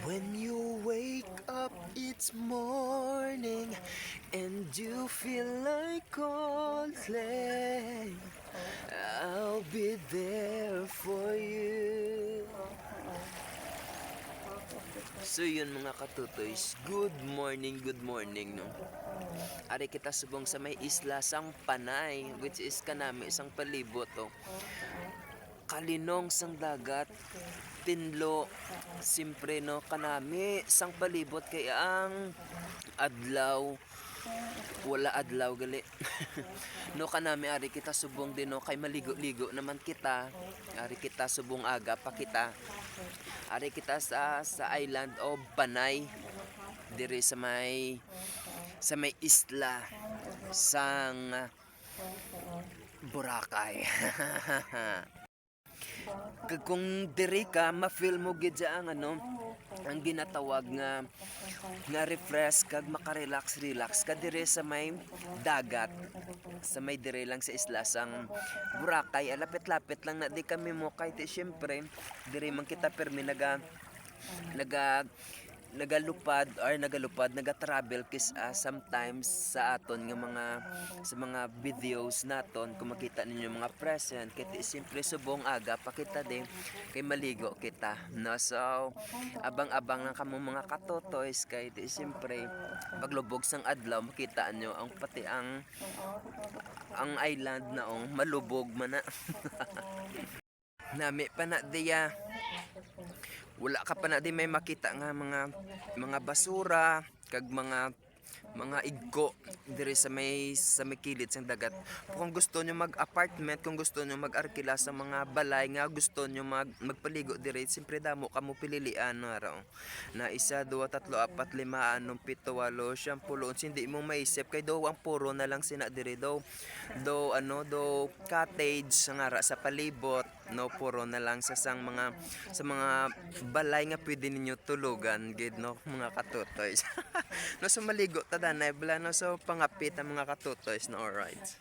When you wake up, it's morning, and you feel like calling. I'll be there for you. So yun mga katutoys, good morning no. Ari kita subong sa may isla sang Panay, which is kanami isang palibot to. Kalinong sang dagat, tinlo, simpre no kanami sang palibot kay ang adlaw wala adlaw gali. No kanami ari kita subong din no kay maligo-ligo naman kita. Ari kita subong aga pa kita. Ari kita sa island o Panay dire sa may isla sang Boracay. Kung dire ka ma-feel mo gid ang ang ginatawag nga refresh kag makarelax ka dire sa may dagat, sa may dire lang sa isla sang Boracay. Lapit-lapit lang na di kami mo kay ti syempre dire man kita permi naga-travel kis sometimes sa aton nga mga videos naton kung makita ninyo mga present kay simple subong aga pakita din kay maligo kita no. So abang-abang lang kamo mga katotoys kay simple paglubog sang adlaw makita nyo ang pati ang island naong malubog man na. Nami pa na diya wala ka pa na di may makita nga mga basura kag mga igko dire sa may kilid sang dagat. Kung gusto nyo mag-apartment, kung gusto nyo mag-arkila sa mga balay nga gusto nyo magpaligo dire, siyempre damo kamo pililian no araw na 1, 2, 3, 4, 5, 6, 7, 8, 10 hindi mo maisip kay daw ang puro na lang sina dire daw cottage nga ra sa palibot no, puro na lang sa mga balay nga pwede ninyo tulugan gid no mga katutoys. No so maligo tadanay bala no so pangapit ang mga katutoys no, alright.